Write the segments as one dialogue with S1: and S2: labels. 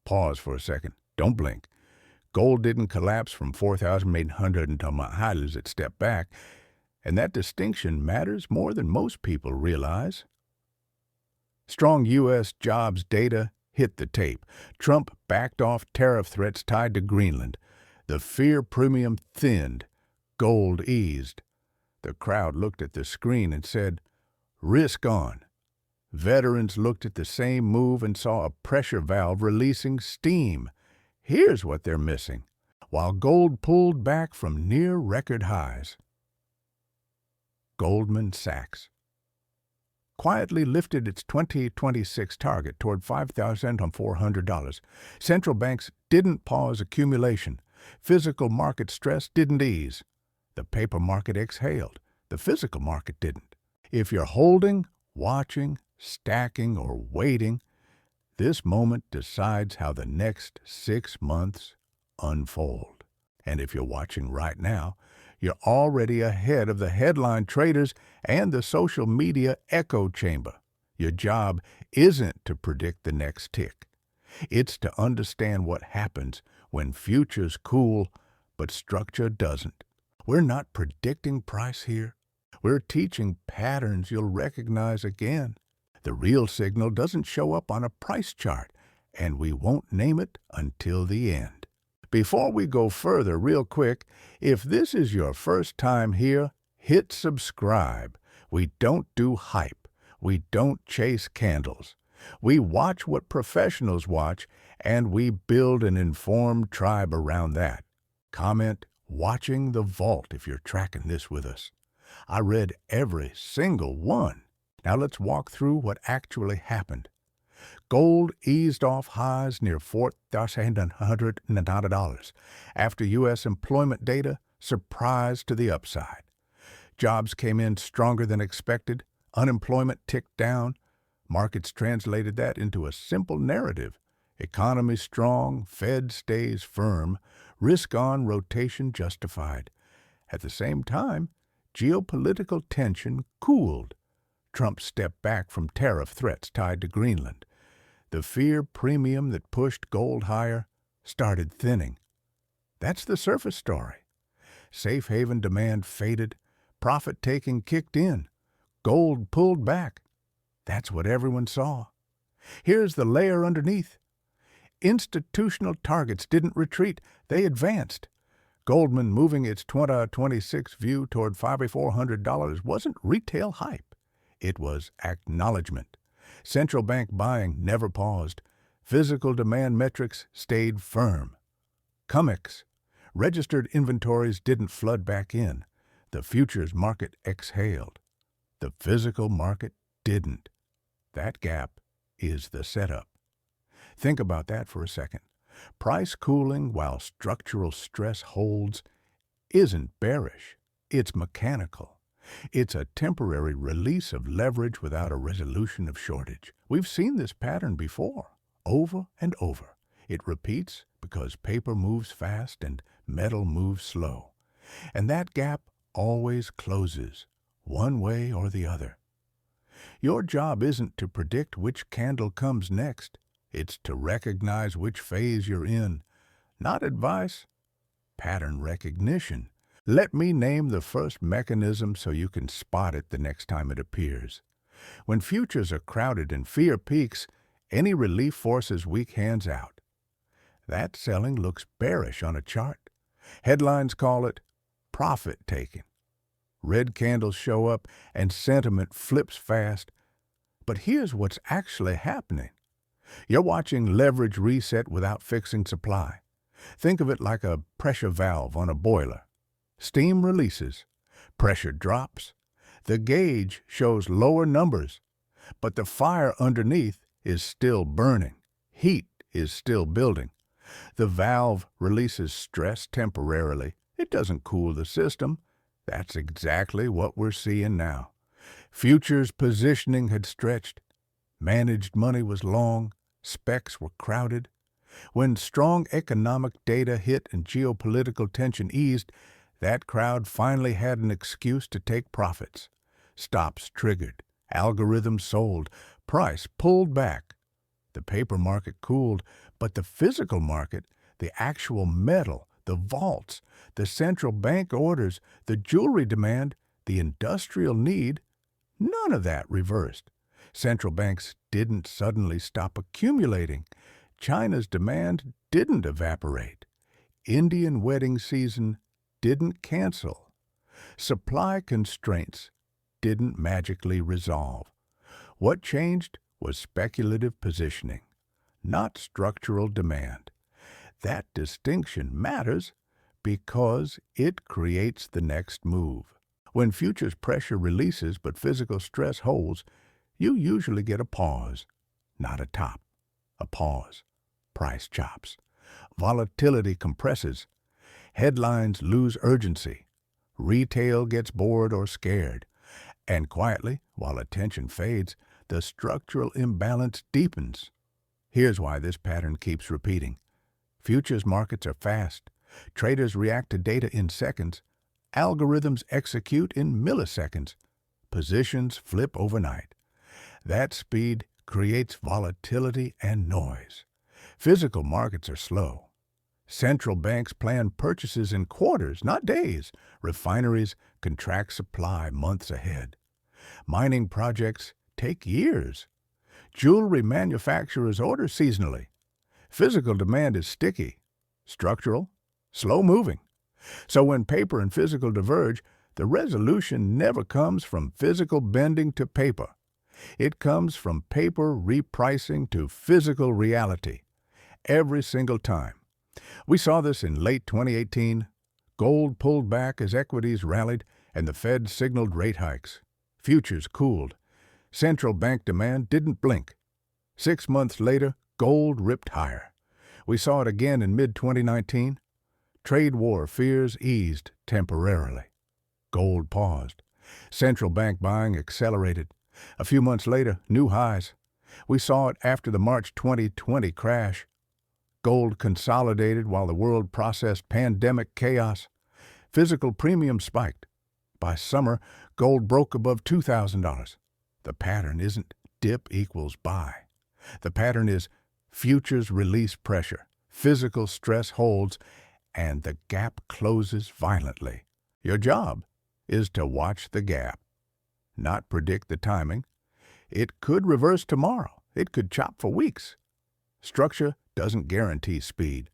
S1: Pause for a second. Don't blink. Gold didn't collapse from 4,800 until my highs it stepped back, and that distinction matters more than most people realize. Strong U.S. jobs data hit the tape. Trump backed off tariff threats tied to Greenland. The fear premium thinned. Gold eased. The crowd looked at the screen and said, "Risk on." Veterans looked at the same move and saw a pressure valve releasing steam. Here's what they're missing. While gold pulled back from near record highs, Goldman Sachs quietly lifted its 2026 target toward $5,400. Central banks didn't pause accumulation. Physical market stress didn't ease. The paper market exhaled. The physical market didn't. If you're holding, watching, stacking, or waiting, this moment decides how the next 6 months unfold. And if you're watching right now, you're already ahead of the headline traders and the social media echo chamber. Your job isn't to predict the next tick. It's to understand what happens when futures cool, but structure doesn't. We're not predicting price here. We're teaching patterns you'll recognize again. The real signal doesn't show up on a price chart, and we won't name it until the end. Before we go further, real quick, if this is your first time here, hit subscribe. We don't do hype. We don't chase candles. We watch what professionals watch, and we build an informed tribe around that. Comment "Watching the Vault" if you're tracking this with us. I read every single one. Now let's walk through what actually happened. Gold eased off highs near $4,100 after U.S. employment data surprised to the upside. Jobs came in stronger than expected. Unemployment ticked down. Markets translated that into a simple narrative. Economy strong, Fed stays firm, risk-on rotation justified. At the same time, geopolitical tension cooled. Trump stepped back from tariff threats tied to Greenland. The fear premium that pushed gold higher started thinning. That's the surface story. Safe haven demand faded. Profit-taking kicked in. Gold pulled back. That's what everyone saw. Here's the layer underneath. Institutional targets didn't retreat. They advanced. Goldman moving its 2026 view toward $5,400 wasn't retail hype. It was acknowledgement. Central bank buying never paused. Physical demand metrics stayed firm. COMEX. Registered inventories didn't flood back in. The futures market exhaled. The physical market didn't. That gap is the setup. Think about that for a second. Price cooling while structural stress holds isn't bearish. It's mechanical. It's a temporary release of leverage without a resolution of shortage. We've seen this pattern before, over and over. It repeats because paper moves fast and metal moves slow. And that gap always closes, one way or the other. Your job isn't to predict which candle comes next. It's to recognize which phase you're in. Not advice, pattern recognition. Let me name the first mechanism so you can spot it the next time it appears. When futures are crowded and fear peaks, any relief forces weak hands out. That selling looks bearish on a chart. Headlines call it profit-taking. Red candles show up and sentiment flips fast. But here's what's actually happening. You're watching leverage reset without fixing supply. Think of it like a pressure valve on a boiler. Steam releases, pressure drops. The gauge shows lower numbers, but the fire underneath is still burning. Heat is still building. The valve releases stress temporarily. It doesn't cool the system. That's exactly what we're seeing now. Futures positioning had stretched. Managed money was long. Specs were crowded. When strong economic data hit and geopolitical tension eased, that crowd finally had an excuse to take profits. Stops triggered. Algorithms sold. Price pulled back. The paper market cooled, but the physical market, the actual metal, the vaults, the central bank orders, the jewelry demand, the industrial need, none of that reversed. Central banks didn't suddenly stop accumulating. China's demand didn't evaporate. Indian wedding season didn't cancel. Supply constraints didn't magically resolve. What changed was speculative positioning, not structural demand. That distinction matters because it creates the next move. When futures pressure releases but physical stress holds, you usually get a pause, not a top. A pause. Price chops. Volatility compresses. Headlines lose urgency. Retail gets bored or scared. And quietly, while attention fades, the structural imbalance deepens. Here's why this pattern keeps repeating. Futures markets are fast. Traders react to data in seconds. Algorithms execute in milliseconds. Positions flip overnight. That speed creates volatility and noise. Physical markets are slow. Central banks plan purchases in quarters, not days. Refineries contract supply months ahead. Mining projects take years. Jewelry manufacturers order seasonally. Physical demand is sticky, structural, slow-moving. So when paper and physical diverge, the resolution never comes from physical bending to paper. It comes from paper repricing to physical reality. Every single time. We saw this in late 2018. Gold pulled back as equities rallied and the Fed signaled rate hikes. Futures cooled. Central bank demand didn't blink. 6 months later, gold ripped higher. We saw it again in mid-2019. Trade war fears eased temporarily. Gold paused. Central bank buying accelerated. A few months later, new highs. We saw it after the March 2020 crash. Gold consolidated while the world processed pandemic chaos. Physical premium spiked. By summer, gold broke above $2,000. The pattern isn't dip equals buy. The pattern is futures release pressure, physical stress holds, and the gap closes violently. Your job is to watch the gap, not predict the timing. It could reverse tomorrow. It could chop for weeks. Structure doesn't guarantee speed,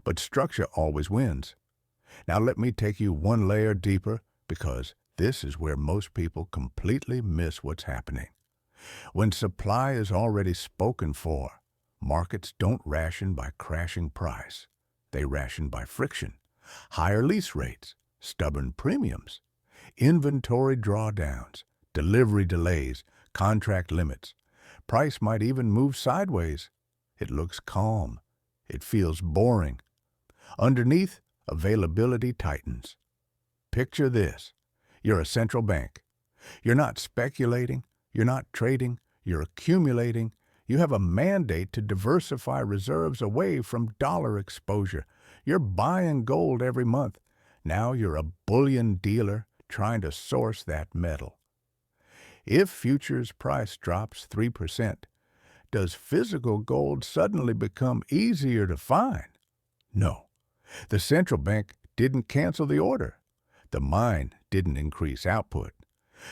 S1: but structure always wins. Now let me take you one layer deeper because this is where most people completely miss what's happening. When supply is already spoken for, markets don't ration by crashing price. They ration by friction, higher lease rates, stubborn premiums, inventory drawdowns, delivery delays, contract limits. Price might even move sideways. It looks calm. It feels boring. Underneath, availability tightens. Picture this. You're a central bank. You're not speculating. You're not trading. You're accumulating. You have a mandate to diversify reserves away from dollar exposure. You're buying gold every month. Now you're a bullion dealer trying to source that metal. If futures price drops 3%, does physical gold suddenly become easier to find? No. The central bank didn't cancel the order. The mine didn't increase output.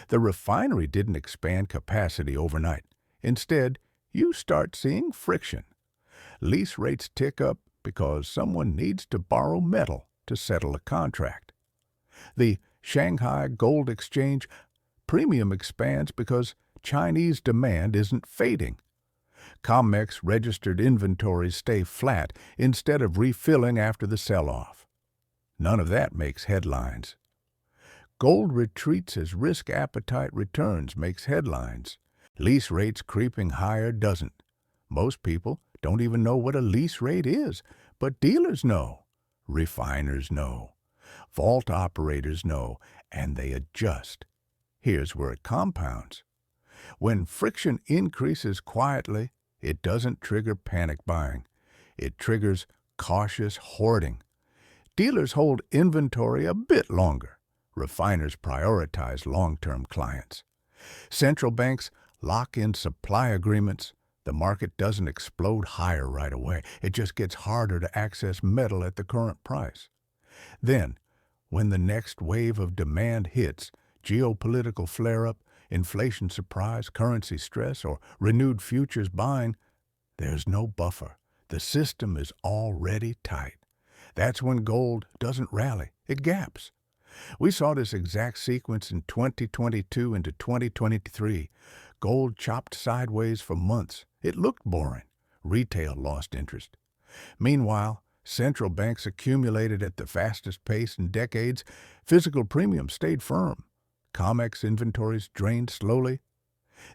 S1: The refinery didn't expand capacity overnight. Instead, you start seeing friction. Lease rates tick up because someone needs to borrow metal to settle a contract. The Shanghai Gold Exchange premium expands because Chinese demand isn't fading. COMEX registered inventories stay flat instead of refilling after the sell-off. None of that makes headlines. Gold retreats as risk appetite returns makes headlines. Lease rates creeping higher doesn't. Most people don't even know what a lease rate is, but dealers know. Refiners know. Vault operators know, and they adjust. Here's where it compounds. When friction increases quietly, it doesn't trigger panic buying. It triggers cautious hoarding. Dealers hold inventory a bit longer. Refiners prioritize long-term clients. Central banks lock in supply agreements. The market doesn't explode higher right away. It just gets harder to access metal at the current price. Then, when the next wave of demand hits, geopolitical flare-up, inflation surprise, currency stress, or renewed futures buying, there's no buffer. The system is already tight. That's when gold doesn't rally. It gaps. We saw this exact sequence in 2022 into 2023. Gold chopped sideways for months. It looked boring. Retail lost interest. Meanwhile, central banks accumulated at the fastest pace in decades. Physical premiums stayed firm. COMEX inventories drained slowly.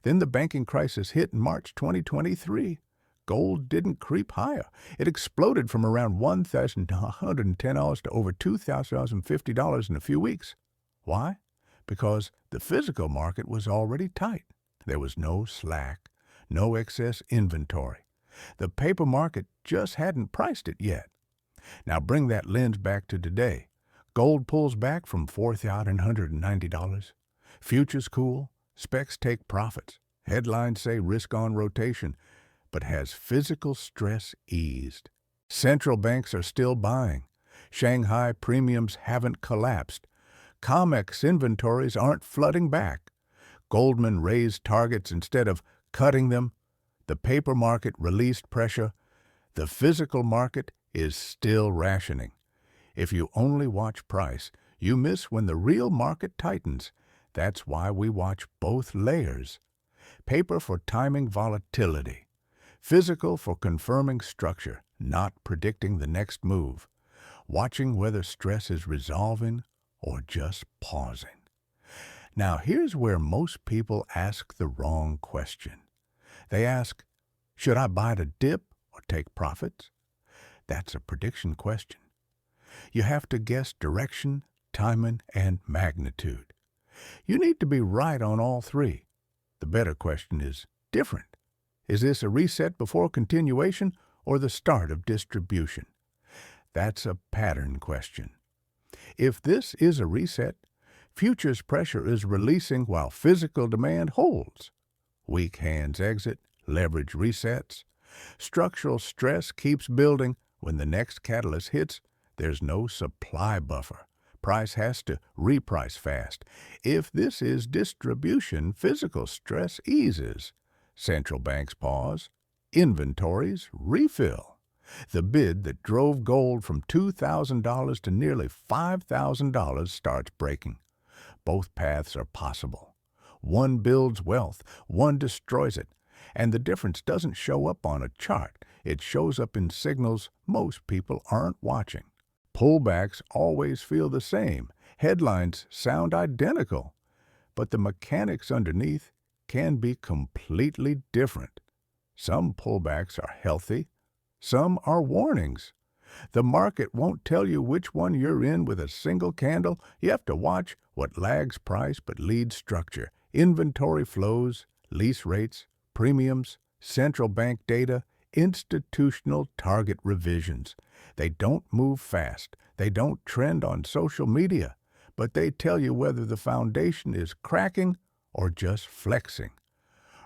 S1: Then the banking crisis hit in March 2023. Gold didn't creep higher. It exploded from around $1,110 to over $2,050 in a few weeks. Why? Because the physical market was already tight. There was no slack, no excess inventory. The paper market just hadn't priced it yet. Now bring that lens back to today. Gold pulls back from $4,190. Futures cool. Specs take profits. Headlines say risk on rotation. But has physical stress eased? Central banks are still buying. Shanghai premiums haven't collapsed. COMEX inventories aren't flooding back. Goldman raised targets instead of cutting them. The paper market released pressure. The physical market is still rationing. If you only watch price, you miss when the real market tightens. That's why we watch both layers. Paper for timing volatility. Physical for confirming structure, not predicting the next move. Watching whether stress is resolving or just pausing. Now here's where most people ask the wrong question. They ask, should I buy the dip or take profits? That's a prediction question. You have to guess direction, timing, and magnitude. You need to be right on all three. The better question is different. Is this a reset before continuation or the start of distribution? That's a pattern question. If this is a reset, futures pressure is releasing while physical demand holds. Weak hands exit, leverage resets. Structural stress keeps building. When the next catalyst hits, there's no supply buffer. Price has to reprice fast. If this is distribution, physical stress eases. Central banks pause. Inventories refill. The bid that drove gold from $2,000 to nearly $5,000 starts breaking. Both paths are possible. One builds wealth, one destroys it. And the difference doesn't show up on a chart. It shows up in signals most people aren't watching. Pullbacks always feel the same. Headlines sound identical. But the mechanics underneath can be completely different. Some pullbacks are healthy. Some are warnings. The market won't tell you which one you're in with a single candle. You have to watch what lags price but leads structure. Inventory flows, lease rates, premiums, central bank data, institutional target revisions. They don't move fast. They don't trend on social media. But they tell you whether the foundation is cracking or just flexing.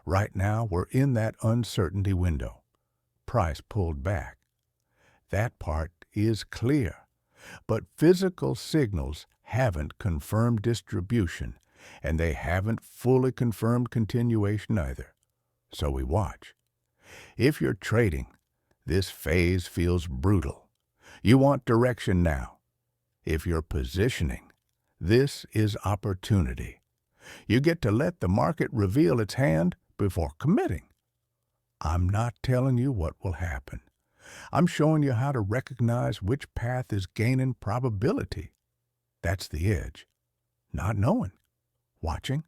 S1: Right now, we're in that uncertainty window. Price pulled back. That part is clear. But physical signals haven't confirmed distribution, and they haven't fully confirmed continuation either. So we watch. If you're trading, this phase feels brutal. You want direction now. If you're positioning, this is opportunity. You get to let the market reveal its hand before committing. I'm not telling you what will happen. I'm showing you how to recognize which path is gaining probability. That's the edge. Not knowing. Watching.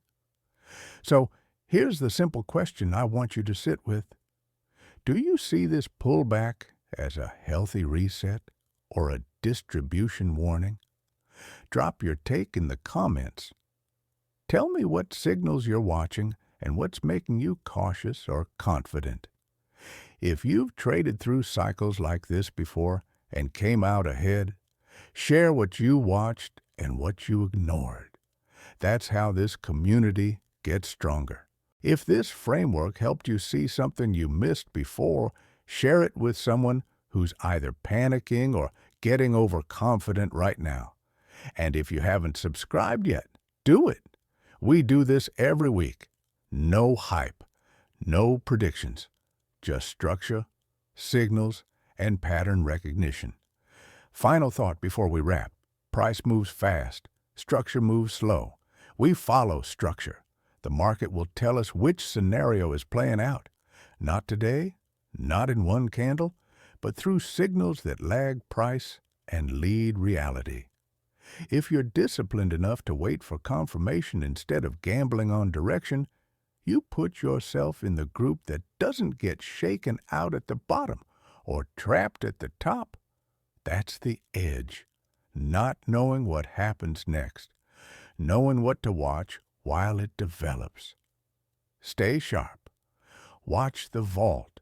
S1: So here's the simple question I want you to sit with. Do you see this pullback as a healthy reset or a distribution warning? Drop your take in the comments. Tell me what signals you're watching and what's making you cautious or confident. If you've traded through cycles like this before and came out ahead, share what you watched and what you ignored. That's how this community gets stronger. If this framework helped you see something you missed before, share it with someone who's either panicking or getting overconfident right now. And if you haven't subscribed yet, do it. We do this every week. No hype, no predictions, just structure, signals, and pattern recognition. Final thought before we wrap. Price moves fast. Structure moves slow. We follow structure. The market will tell us which scenario is playing out. Not today, not in one candle, but through signals that lag price and lead reality. If you're disciplined enough to wait for confirmation instead of gambling on direction, you put yourself in the group that doesn't get shaken out at the bottom or trapped at the top. That's the edge. Not knowing what happens next. Knowing what to watch while it develops. Stay sharp. Watch the vault.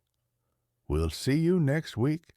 S1: We'll see you next week.